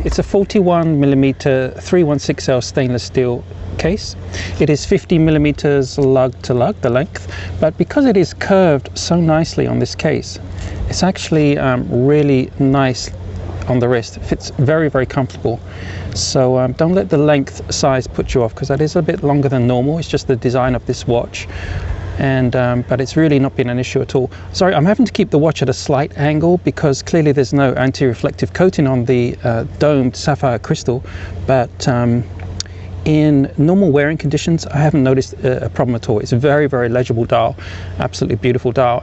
It's a 41mm 316L stainless steel case. It is 50mm lug to lug, the length, but because it is curved so nicely on this case, it's actually really nice on the wrist. It fits very, very comfortable. So don't let the length size put you off, because that is a bit longer than normal. It's just the design of this watch. And but it's really not been an issue at all. Sorry, I'm having to keep the watch at a slight angle because clearly there's no anti-reflective coating on the domed sapphire crystal, but in normal wearing conditions I haven't noticed a problem at all. It's a very, very legible dial, absolutely beautiful dial,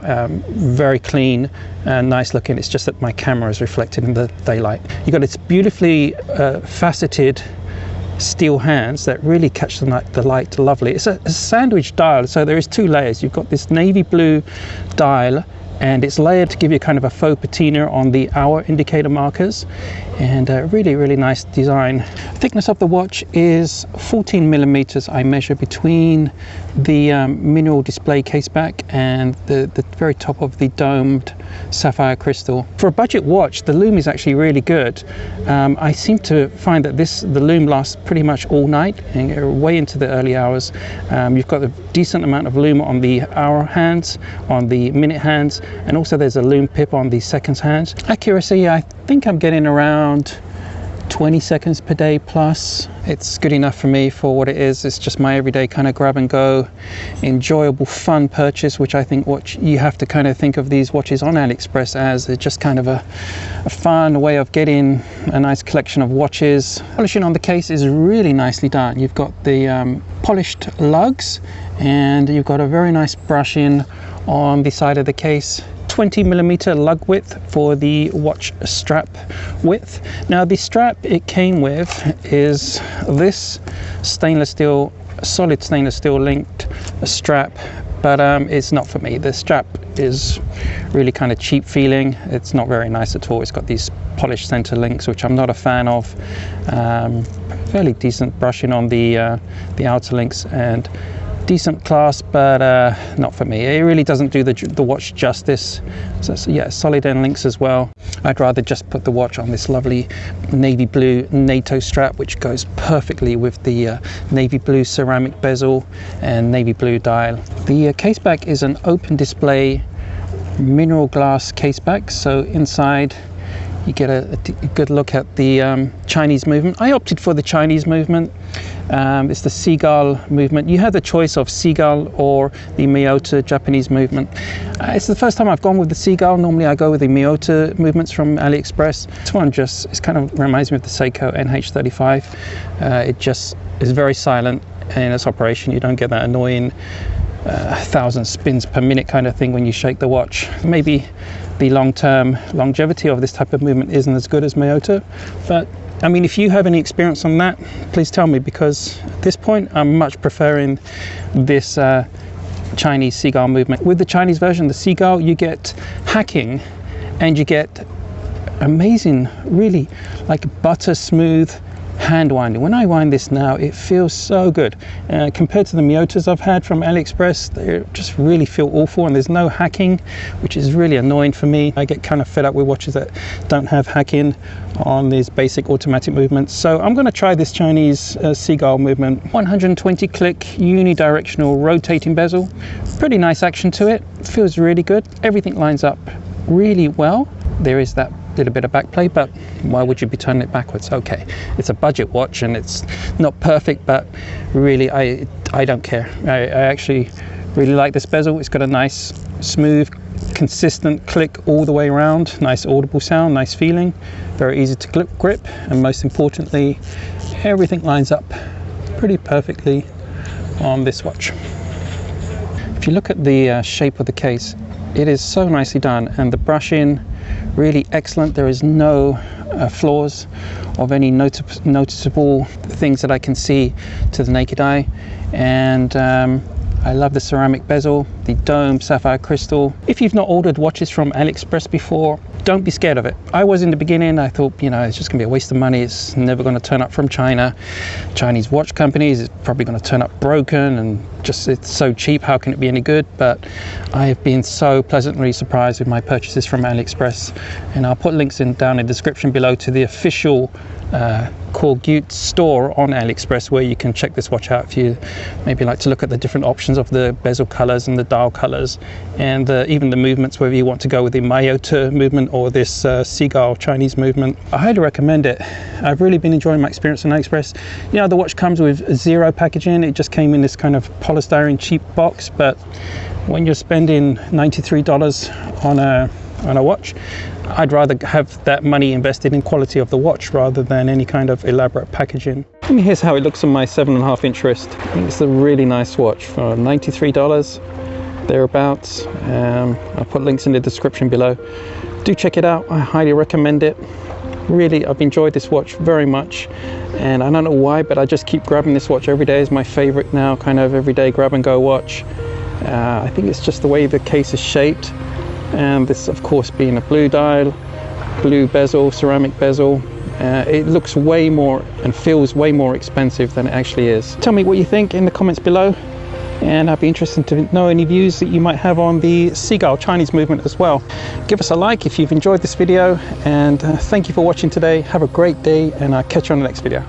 very clean and nice looking. It's just that my camera is reflected in the daylight. You've got its beautifully faceted steel hands that really catch the light lovely. It's a sandwich dial, so there is two layers. You've got this navy blue dial and it's layered to give you kind of a faux patina on the hour indicator markers, and really, really nice design. Thickness of the watch is 14mm. I measure between the mineral display case back and the very top of the domed sapphire crystal. For a budget watch, the Loom is actually really good. I seem to find that the Loom lasts pretty much all night and way into the early hours. You've got a decent amount of Loom on the hour hands, on the minute hands, and also there's a Loom pip on the seconds hands. Accuracy, I think I'm getting around 20 seconds per day plus. It's good enough for me for what it is. It's just my everyday kind of grab and go, enjoyable, fun purchase, which I think you have to kind of think of these watches on AliExpress as it's just kind of a fun way of getting a nice collection of watches. Polishing on the case is really nicely done. You've got the polished lugs and you've got a very nice brushing on the side of the case. 20mm lug width for the watch strap width. Now the strap it came with is this stainless steel, solid stainless steel linked strap, but it's not for me. The strap is really kind of cheap feeling. It's not very nice at all. It's got these polished center links, which I'm not a fan of. Fairly decent brushing on the outer links and decent clasp, but not for me. It really doesn't do the watch justice. So yeah, solid end links as well. I'd rather just put the watch on this lovely navy blue Nato strap, which goes perfectly with the navy blue ceramic bezel and navy blue dial. The case back is an open display mineral glass case back, so inside you get a good look at the Chinese movement. I opted for the Chinese movement. It's the SeaGull movement. You have the choice of SeaGull or the Miyota Japanese movement. It's the first time I've gone with the SeaGull. Normally I go with the Miyota movements from AliExpress. This one it kind of reminds me of the Seiko NH35. It just is very silent in its operation. You don't get that annoying 1,000 spins per minute kind of thing when you shake the watch. Maybe the long-term longevity of this type of movement isn't as good as Miyota, but I mean, if you have any experience on that, please tell me, because at this point I'm much preferring this Chinese SeaGull movement. With the Chinese version, the SeaGull, you get hacking and you get amazing, really like butter smooth hand winding. When I wind this now, it feels so good. Compared to the Miyotas I've had from AliExpress, they just really feel awful, and there's no hacking, which is really annoying for me. I get kind of fed up with watches that don't have hacking on these basic automatic movements. So I'm going to try this Chinese SeaGull movement. 120 click unidirectional rotating bezel. Pretty nice action to it. Feels really good. Everything lines up really well. There is that little bit of back play, but why would you be turning it backwards? Okay, it's a budget watch and it's not perfect, but really I don't care. I actually really like this bezel. It's got a nice smooth consistent click all the way around, nice audible sound, nice feeling, very easy to grip, and most importantly everything lines up pretty perfectly on this watch. If you look at the shape of the case, it is so nicely done, and the brushing really excellent. There is no flaws of any noticeable things that I can see to the naked eye, and I love the ceramic bezel, the dome sapphire crystal. If you've not ordered watches from AliExpress before, don't be scared of it. I was in the beginning. I thought, you know, it's just gonna be a waste of money. It's never gonna turn up from China. Chinese watch companies, it's probably gonna turn up broken, and just it's so cheap, how can it be any good? But I have been so pleasantly surprised with my purchases from AliExpress, and I'll put links down in the description below to the official Corgeut store on AliExpress, where you can check this watch out if you maybe like to look at the different options of the bezel colors and the dial colors, and even the movements, whether you want to go with the Miyota movement or this SeaGull Chinese movement. I highly recommend it. I've really been enjoying my experience on AliExpress. You know, the watch comes with zero packaging. It just came in this kind of polystyrene cheap box, but when you're spending $93 on a watch, I'd rather have that money invested in quality of the watch rather than any kind of elaborate packaging. And here's how it looks on my 7.5 inch wrist. It's a really nice watch for $93 thereabouts. I'll put links in the description below. Do check it out. I highly recommend it. Really, I've enjoyed this watch very much, and I don't know why, but I just keep grabbing this watch every day. Is my favorite now, kind of everyday grab and go watch. I think it's just the way the case is shaped, and this of course being a blue dial, blue bezel, ceramic bezel. It looks way more and feels way more expensive than it actually is. Tell me what you think in the comments below, and I'd be interested to know any views that you might have on the SeaGull Chinese movement as well. Give us a like if you've enjoyed this video, and thank you for watching today. Have a great day, and I'll catch you on the next video.